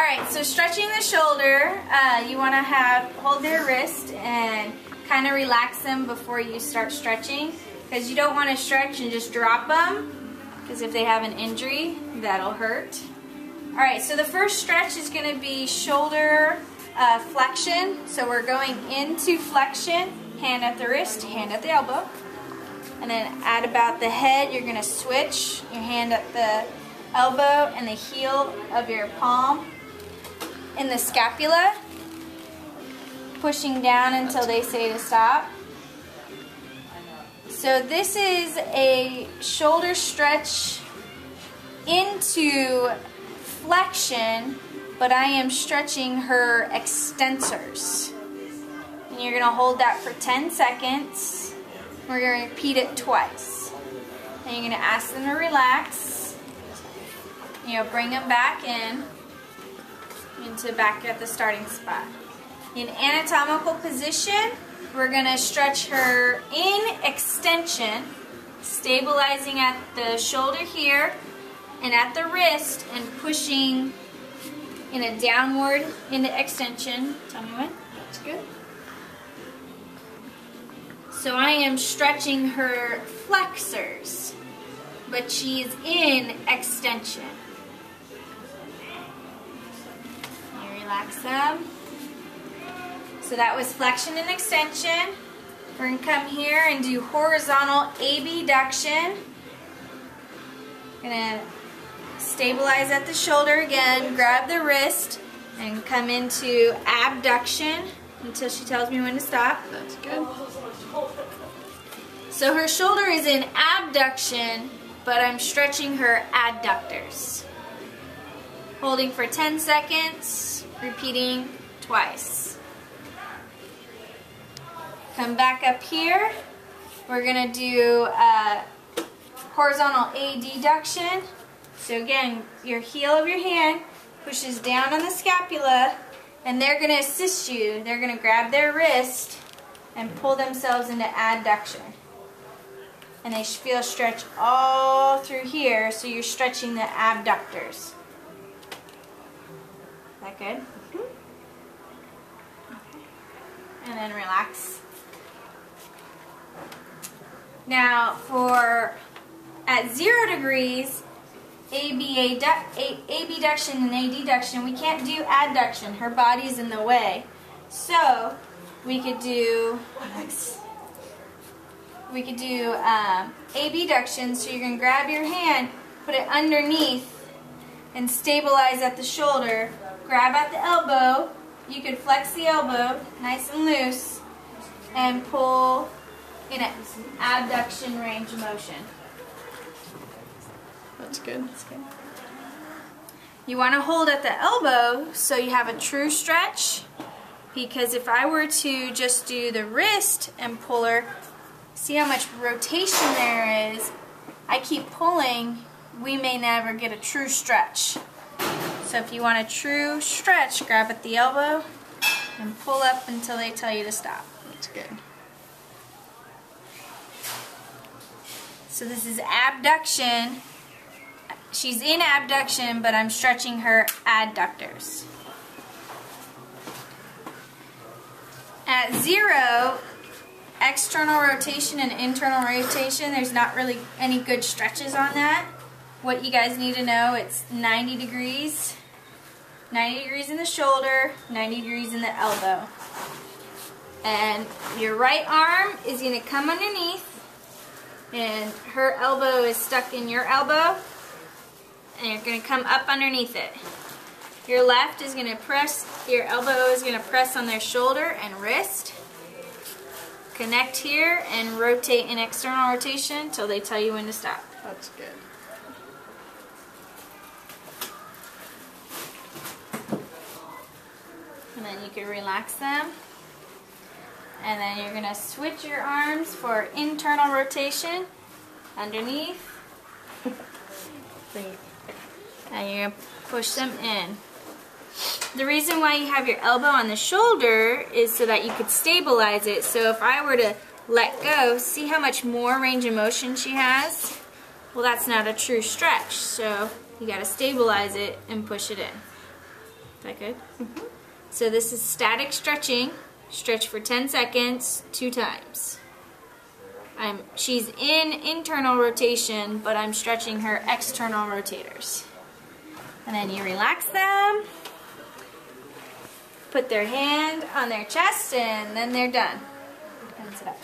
Alright, so stretching the shoulder, you want to hold their wrist and kind of relax them before you start stretching, because you don't want to stretch and just drop them, because if they have an injury, that'll hurt. Alright, so the first stretch is going to be shoulder flexion. So we're going into flexion, hand at the wrist, hand at the elbow. And then at about the head, you're going to switch your hand at the elbow and the heel of your palm in the scapula, pushing down until they say to stop. So this is a shoulder stretch into flexion, but I am stretching her extensors. And you're going to hold that for 10 seconds. We're going to repeat it twice. And you're going to ask them to relax. Bring them back into back at the starting spot. In anatomical position, we're going to stretch her in extension, stabilizing at the shoulder here and at the wrist and pushing in a downward into extension. Tell me when. That's good. So I am stretching her flexors, but she is in extension. Relax them. So that was flexion and extension. We're going to come here and do horizontal abduction. Going to stabilize at the shoulder again, grab the wrist, and come into abduction until she tells me when to stop. That's good. So her shoulder is in abduction, but I'm stretching her adductors. Holding for 10 seconds, repeating twice. Come back up here. We're going to do horizontal adduction. So again, your heel of your hand pushes down on the scapula, and they're going to assist you. They're going to grab their wrist and pull themselves into adduction. And they feel stretch all through here, so you're stretching the abductors. Is that good? Okay. And then relax. Now for at 0 degrees, abduction and adduction, we can't do adduction. Her body's in the way. So we could do abduction. So you're going to grab your hand, put it underneath, and stabilize at the shoulder. Grab at the elbow. You could flex the elbow, nice and loose, and pull in an abduction range of motion. That's good. That's good. You want to hold at the elbow so you have a true stretch, because if I were to just do the wrist and pull her, see how much rotation there is? I keep pulling, we may never get a true stretch. So if you want a true stretch, grab at the elbow and pull up until they tell you to stop. That's good. So this is abduction. She's in abduction, but I'm stretching her adductors. At 0, external rotation and internal rotation, there's not really any good stretches on that. What you guys need to know, it's 90 degrees. 90 degrees in the shoulder, 90 degrees in the elbow. And your right arm is going to come underneath, and her elbow is stuck in your elbow, and you're going to come up underneath it. Your left is going to press, your elbow is going to press on their shoulder and wrist. Connect here and rotate in external rotation until they tell you when to stop. That's good. And then you can relax them. And then you're going to switch your arms for internal rotation underneath. And you're going to push them in. The reason why you have your elbow on the shoulder is so that you could stabilize it. So if I were to let go, see how much more range of motion she has? Well, that's not a true stretch. So you got to stabilize it and push it in. that good? Mm-hmm. So this is static stretching. Stretch for 10 seconds, 2 times. She's in internal rotation, but I'm stretching her external rotators. And then you relax them, put their hand on their chest, and then they're done. And sit up.